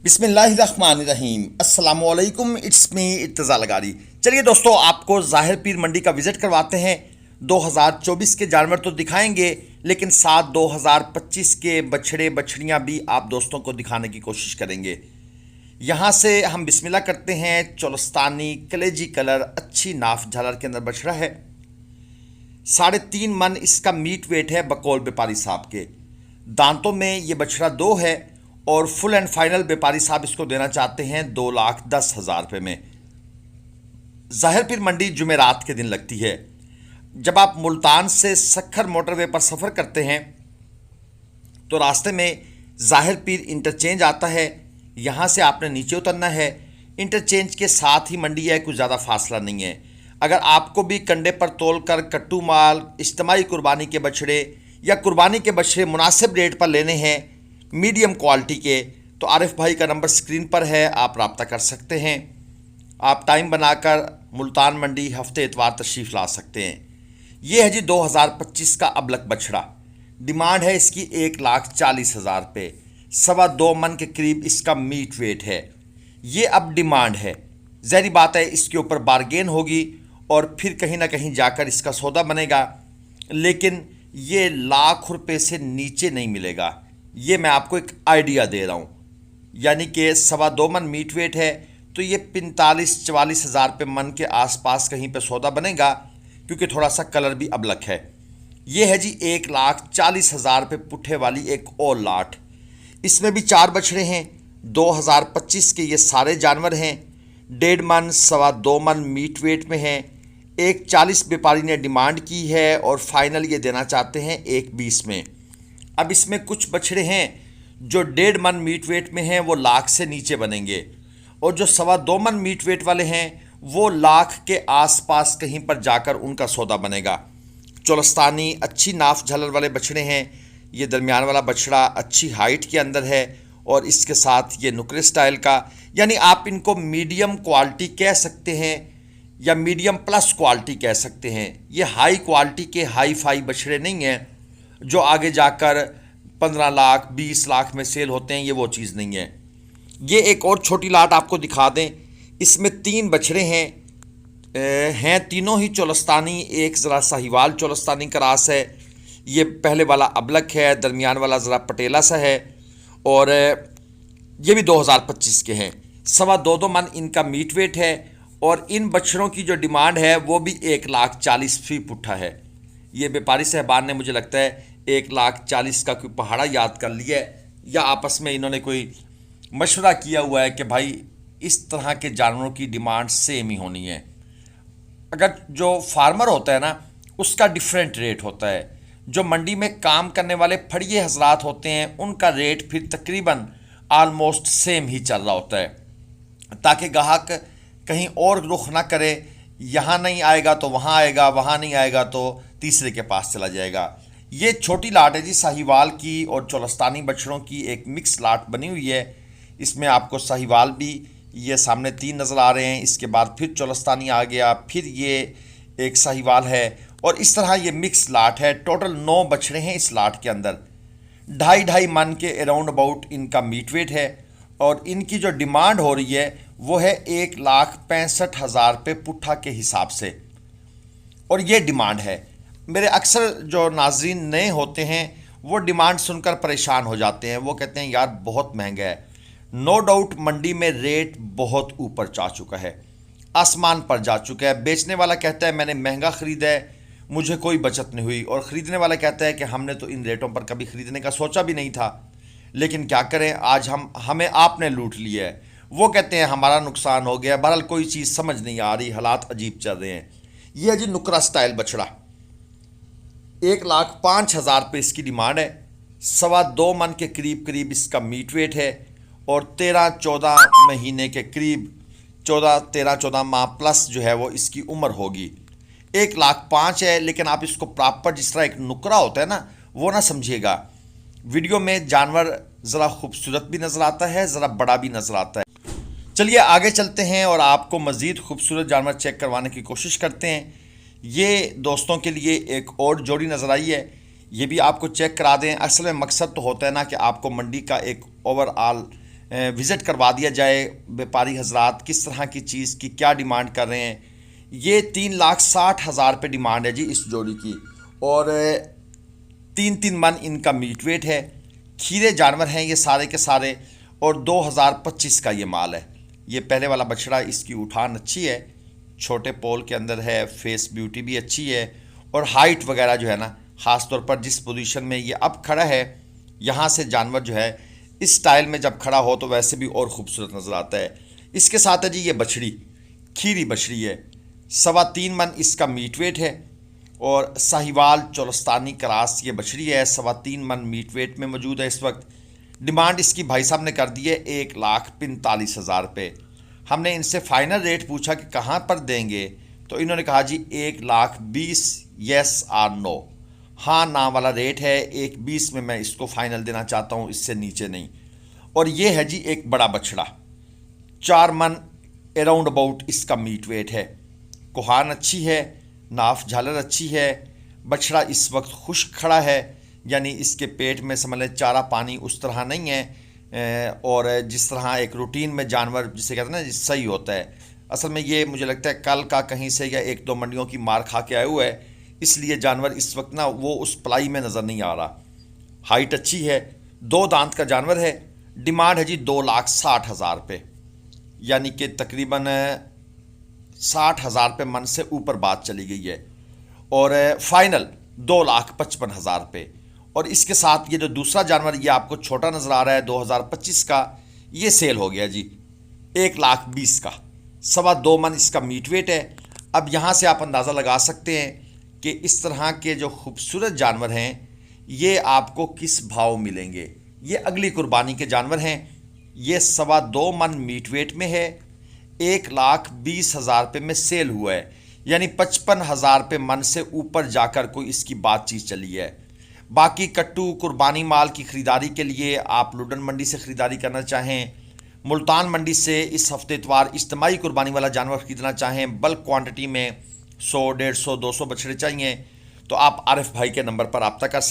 बिस्मिल्लाहिर्रहमानिर्रहीम अस्सलामुअलैकुम it's me Irtaza लगारी। चलिए दोस्तों, आपको ज़ाहिर पीर मंडी का विज़िट करवाते हैं। 2024 के जानवर तो दिखाएंगे, लेकिन साथ 2025 के बछड़े बछड़ियां भी आप दोस्तों को दिखाने की कोशिश करेंगे। यहाँ से हम बिस्मिल्लाह करते हैं। चोलस्तानी कलेजी कलर अच्छी नाफ झालर के अंदर बछड़ा है। 3.5 मन इसका मीट वेट है बकौल व्यापारी साहब के। दांतों में ये बछड़ा 2 है और फुल एंड फाइनल व्यापारी साहब इसको देना चाहते हैं 2,10,000 रुपये में। ज़ाहिर पीर मंडी जुमेरात के दिन लगती है। जब आप मुल्तान से सखर मोटरवे पर सफ़र करते हैं तो रास्ते में ज़ाहिर पीर इंटरचेंज आता है। यहाँ से आपने नीचे उतरना है। इंटरचेंज के साथ ही मंडी है, कुछ ज़्यादा फासला नहीं है। अगर आपको भी कंडे पर तोल कर कट्टू माल, इज्तिमाई कुर्बानी के बछड़े या कुर्बानी के बछड़े मुनासिब रेट पर लेने हैं मीडियम क्वालिटी के, तो आरिफ भाई का नंबर स्क्रीन पर है, आप रब्ता कर सकते हैं। आप टाइम बनाकर मुल्तान मंडी हफ्ते इतवार तशरीफ़ ला सकते हैं। ये है जी 2025 का अबलक बछड़ा। डिमांड है इसकी 1,40,000 रुपये। 2.25 मन के करीब इसका मीट वेट है। ये अब डिमांड है, ज़ाहिर बात है इसके ऊपर बारगेन होगी और फिर कहीं ना कहीं जाकर इसका सौदा बनेगा, लेकिन ये लाख रुपए से नीचे नहीं मिलेगा। ये मैं आपको एक आइडिया दे रहा हूँ। यानी कि 2.25 मन मीट वेट है, तो ये 45-44 हज़ार रुपये मन के आसपास कहीं पे सौदा बनेगा, क्योंकि थोड़ा सा कलर भी अबलक है। ये है जी 1,40,000 रुपये पुट्ठे वाली एक और लाट। इसमें भी 4 बछड़े हैं। 2025 के ये सारे जानवर हैं। 1.5 मन 2.25 मन मीट वेट में हैं। 1,40 व्यापारी ने डिमांड की है और फाइनल ये देना चाहते हैं 1,20 में। अब इसमें कुछ बछड़े हैं जो 1.5 मन मीट वेट में हैं, वो लाख से नीचे बनेंगे, और जो 2.25 मन मीट वेट वाले हैं वो लाख के आसपास कहीं पर जाकर उनका सौदा बनेगा। चोलस्तानी अच्छी नाफ झलर वाले बछड़े हैं। ये दरमियान वाला बछड़ा अच्छी हाइट के अंदर है और इसके साथ ये नुकरे स्टाइल का, यानी आप इनको मीडियम क्वालिटी कह सकते हैं या मीडियम प्लस क्वालिटी कह सकते हैं। ये हाई क्वालिटी के हाई फाई बछड़े नहीं हैं जो आगे जाकर 15 लाख 20 लाख में सेल होते हैं, ये वो चीज़ नहीं है। ये एक और छोटी लाट आपको दिखा दें। इसमें 3 बछड़े हैं तीनों ही चोलस्तानी। एक ज़रा साहिवाल चोलस्तानी क्रास है। ये पहले वाला अबलक है, दरमियान वाला ज़रा पटेला सा है, और ये भी 2025 के हैं। 2.25 मन इनका मीट वेट है और इन बछड़ों की जो डिमांड है वो भी 1,40,000 फी पुट्ठा है। ये व्यापारी साहबान ने मुझे लगता है 1,40,000 का कोई पहाड़ा याद कर लिया है, या आपस में इन्होंने कोई मशवरा किया हुआ है कि भाई इस तरह के जानवरों की डिमांड सेम ही होनी है। अगर जो फार्मर होता है ना, उसका डिफरेंट रेट होता है। जो मंडी में काम करने वाले फड़िए हजरात होते हैं उनका रेट फिर तकरीबन आलमोस्ट सेम ही चल रहा होता है, ताकि ग्राहक कहीं और रुख ना करे। यहाँ नहीं आएगा तो वहाँ आएगा, वहाँ नहीं आएगा तो तीसरे के पास चला जाएगा। ये छोटी लाट है जी साहिवाल की और चोलस्तानी बछड़ों की एक मिक्स लाट बनी हुई है। इसमें आपको साहिवाल भी ये सामने 3 नज़र आ रहे हैं, इसके बाद फिर चोलस्तानी आ गया, फिर ये एक साहिवाल है, और इस तरह ये मिक्स लाट है। टोटल 9 बछड़े हैं इस लाट के अंदर। 2.5 मन के अराउंड अबाउट इनका मीट वेट है और इनकी जो डिमांड हो रही है वो है 1,65,000 रुपये पुट्ठा के हिसाब से, और ये डिमांड है। मेरे अक्सर जो नाजरीन नए होते हैं वो डिमांड सुनकर परेशान हो जाते हैं। वो कहते हैं यार बहुत महंगा है। नो डाउट मंडी में रेट बहुत ऊपर जा चुका है, आसमान पर जा चुका है। बेचने वाला कहता है मैंने महंगा ख़रीदा है, मुझे कोई बचत नहीं हुई, और ख़रीदने वाला कहता है कि हमने तो इन रेटों पर कभी ख़रीदने का सोचा भी नहीं था, लेकिन क्या करें, आज हमें आपने लूट लिया है। वो कहते हैं हमारा नुकसान हो गया। बहरहाल कोई चीज़ समझ नहीं आ रही, हालात अजीब चल रहे हैं। ये है जी नुकरा स्टाइल बछड़ा। 1,05,000 रुपये इसकी डिमांड है। 2.25 मन के करीब करीब इसका मीट वेट है और 13-14 महीने के करीब 13-14 माह प्लस जो है वो इसकी उम्र होगी। 1,05,000 है, लेकिन आप इसको प्रॉपर जिस तरह एक नुकरा होता है ना, वो ना समझिएगा। वीडियो में जानवर ज़रा खूबसूरत भी नज़र आता है, ज़रा बड़ा भी नज़र आता है। चलिए आगे चलते हैं और आपको मज़ीद खूबसूरत जानवर चेक करवाने की कोशिश करते हैं। ये दोस्तों के लिए एक और जोड़ी नज़र आई है, ये भी आपको चेक करा दें। असल में मकसद तो होता है ना कि आपको मंडी का एक ओवरऑल विज़िट करवा दिया जाए। व्यापारी हजरात किस तरह की चीज़ की क्या डिमांड कर रहे हैं। ये 3,60,000 पे डिमांड है जी इस जोड़ी की, और 3-3 मन इनका मीट वेट है। खीरे जानवर हैं ये सारे के सारे, और 2025 का ये माल है। ये पहले वाला बछड़ा, इसकी उठान अच्छी है, छोटे पोल के अंदर है, फेस ब्यूटी भी अच्छी है, और हाइट वगैरह जो है ना, ख़ास तौर पर जिस पोजीशन में ये अब खड़ा है, यहाँ से जानवर जो है इस स्टाइल में जब खड़ा हो तो वैसे भी और ख़ूबसूरत नज़र आता है। इसके साथ है जी ये बछड़ी, खीरी बछड़ी है, 3.25 मन इसका मीट वेट है, और साहिवाल चोलस्तानी क्रास ये बछड़ी है, 3.25 मन मीट वेट में मौजूद है इस वक्त। डिमांड इसकी भाई साहब ने कर दी है 1,45,000 रुपये। हमने इनसे फाइनल रेट पूछा कि कहाँ पर देंगे, तो इन्होंने कहा जी 1,20,000, येस और नो, हाँ ना वाला रेट है। 1,20 में मैं इसको फाइनल देना चाहता हूँ, इससे नीचे नहीं। और ये है जी एक बड़ा बछड़ा, 4 मन अराउंड अबाउट इसका मीट वेट है। कोहान अच्छी है, नाफ झालर अच्छी है। बछड़ा इस वक्त खुश्क खड़ा है, यानी इसके पेट में समझ लें चारा पानी उस तरह नहीं है, और जिस तरह एक रूटीन में जानवर जिसे कहते हैं ना सही होता है। असल में ये मुझे लगता है कल का कहीं से या 1-2 मंडियों की मार खा के आए हुए है, इसलिए जानवर इस वक्त ना वो उस पलाई में नज़र नहीं आ रहा। हाइट अच्छी है, 2 दांत का जानवर है। डिमांड है जी 2,60,000 रुपये, यानी कि तकरीबन 60,000 रुपये मन से ऊपर बात चली गई है, और फाइनल 2,55,000 रुपये। और इसके साथ ये जो दूसरा जानवर ये आपको छोटा नज़र आ रहा है 2025 का, ये सेल हो गया जी 1,20,000 का, 2.25 मन इसका मीट वेट है। अब यहाँ से आप अंदाज़ा लगा सकते हैं कि इस तरह के जो खूबसूरत जानवर हैं ये आपको किस भाव मिलेंगे। ये अगली कुर्बानी के जानवर हैं। ये 2.25 मन मीट वेट में है, 1,20,000 रुपये में सेल हुआ है, यानी 55,000 रुपये मन से ऊपर जाकर कोई इसकी बातचीत चली है। बाकी कट्टू कुर्बानी माल की ख़रीदारी के लिए आप लुडन मंडी से ख़रीदारी करना चाहें, मुल्तान मंडी से इस हफ्ते इतवार इज्तिमाई कुर्बानी वाला जानवर ख़रीदना चाहें, बल्क क्वांटिटी में 100, 150, 200 बछड़े चाहिए, तो आप आरिफ भाई के नंबर पर रब्ता कर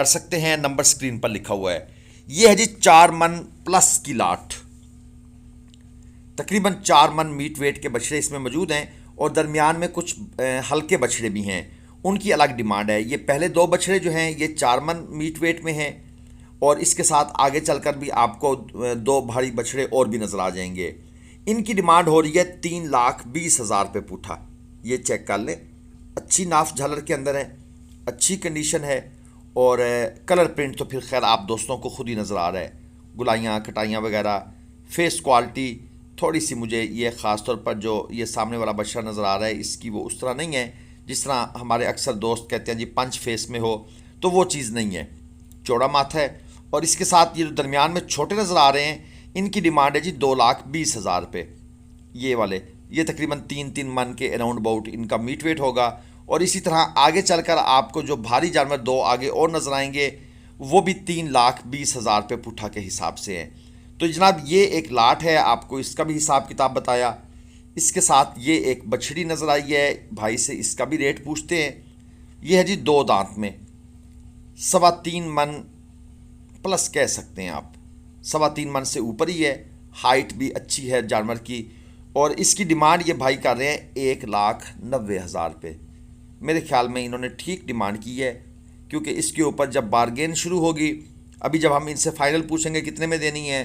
सकते हैं। नंबर स्क्रीन पर लिखा हुआ है। ये है जी 4 मन प्लस की लाट, तकरीबन 4 मन मीट वेट के बछड़े इसमें मौजूद हैं, और दरमियान में कुछ हल्के बछड़े भी हैं, उनकी अलग डिमांड है। ये पहले 2 बछड़े जो हैं ये 4 मन मीट वेट में हैं, और इसके साथ आगे चलकर भी आपको 2 भारी बछड़े और भी नज़र आ जाएंगे। इनकी डिमांड हो रही है 3,20,000 रुपये पूठा। ये चेक कर लें, अच्छी नाफ झालर के अंदर है, अच्छी कंडीशन है, और कलर प्रिंट तो फिर खैर आप दोस्तों को खुद ही नज़र आ रहा है, गुलाइयाँ कटाइयाँ वगैरह। फेस क्वालिटी थोड़ी सी मुझे ये ख़ास तौर पर जो ये सामने वाला बछड़ा नज़र आ रहा है इसकी वो उस तरह नहीं है जिस तरह हमारे अक्सर दोस्त कहते हैं जी पंच फेस में हो, तो वो चीज़ नहीं है। चौड़ा माथा है, और इसके साथ ये जो दरमियान में छोटे नज़र आ रहे हैं इनकी डिमांड है जी 2,20,000 रुपये। ये वाले ये तकरीबन 3-3 मन के अराउंड अबाउट इनका मीट वेट होगा। और इसी तरह आगे चलकर आपको जो भारी जानवर 2 आगे और नज़र आएंगे वो भी 3,20,000 रुपये पुट्ठा के हिसाब से हैं। तो जनाब ये एक लाट है, आपको इसका भी हिसाब किताब बताया। इसके साथ ये एक बछड़ी नज़र आई है, भाई से इसका भी रेट पूछते हैं। ये है जी 2 दांत में, 3.25 मन प्लस कह सकते हैं आप, 3.25 मन से ऊपर ही है। हाइट भी अच्छी है जानवर की, और इसकी डिमांड ये भाई कर रहे हैं 1,90,000 रुपये। मेरे ख्याल में इन्होंने ठीक डिमांड की है, क्योंकि इसके ऊपर जब बारगेन शुरू होगी, अभी जब हम इनसे फाइनल पूछेंगे कितने में देनी है,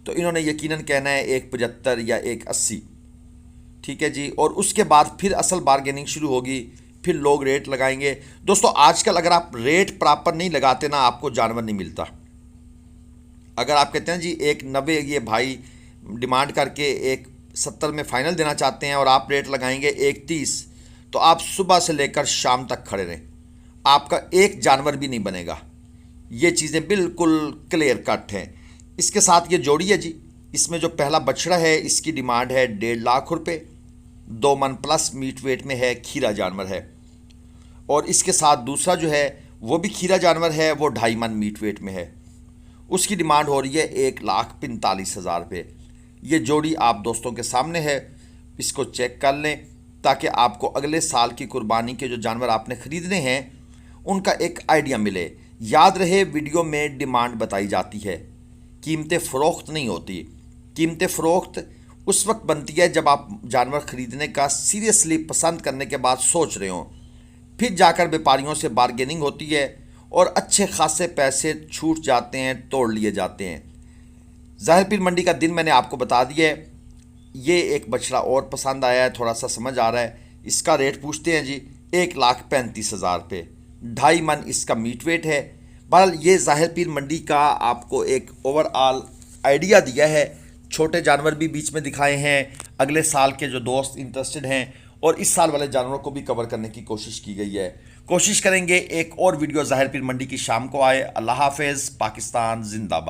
तो इन्होंने यकीनन कहना है 1,75 या 1,80, ठीक है जी। और उसके बाद फिर असल बारगेनिंग शुरू होगी, फिर लोग रेट लगाएंगे। दोस्तों आजकल अगर आप रेट प्रॉपर नहीं लगाते ना, आपको जानवर नहीं मिलता। अगर आप कहते हैं जी 1,90 ये भाई डिमांड करके 1,70 में फ़ाइनल देना चाहते हैं और आप रेट लगाएंगे 1,30, तो आप सुबह से लेकर शाम तक खड़े रहें, आपका एक जानवर भी नहीं बनेगा। ये चीज़ें बिल्कुल क्लियर कट हैं। इसके साथ ये जोड़ी है जी, इसमें जो पहला बछड़ा है इसकी डिमांड है 1.5 लाख रुपये, 2 मन प्लस मीट वेट में है, खीरा जानवर है। और इसके साथ दूसरा जो है वो भी खीरा जानवर है, वो 2.5 मन मीट वेट में है, उसकी डिमांड हो रही है 1,45,000 रुपये। ये जोड़ी आप दोस्तों के सामने है, इसको चेक कर लें ताकि आपको अगले साल की कुर्बानी के जो जानवर आपने ख़रीदने हैं उनका एक आइडिया मिले। याद रहे वीडियो में डिमांड बताई जाती है कीमतें फ़रोख्त नहीं होती। कीमतें फ़रोख्त उस वक्त बनती है जब आप जानवर ख़रीदने का सीरियसली पसंद करने के बाद सोच रहे हो, फिर जाकर व्यापारियों से बार्गेनिंग होती है और अच्छे खासे पैसे छूट जाते हैं, तोड़ लिए जाते हैं। ज़ाहिर पीर मंडी का दिन मैंने आपको बता दिया है। ये एक बछड़ा और पसंद आया है, थोड़ा सा समझ आ रहा है। इसका रेट पूछते हैं जी 1,35,000 रुपये। 2.5 मन इसका मीट वेट है। बहरहाल ये ज़ाहिर पीर मंडी का आपको एक ओवरऑल आइडिया दिया है। छोटे जानवर भी बीच में दिखाए हैं, अगले साल के जो दोस्त इंटरेस्टेड हैं, और इस साल वाले जानवरों को भी कवर करने की कोशिश की गई है। कोशिश करेंगे एक और वीडियो ज़ाहिर पीर मंडी की शाम को आए। अल्लाह हाफिज़। पाकिस्तान जिंदाबाद।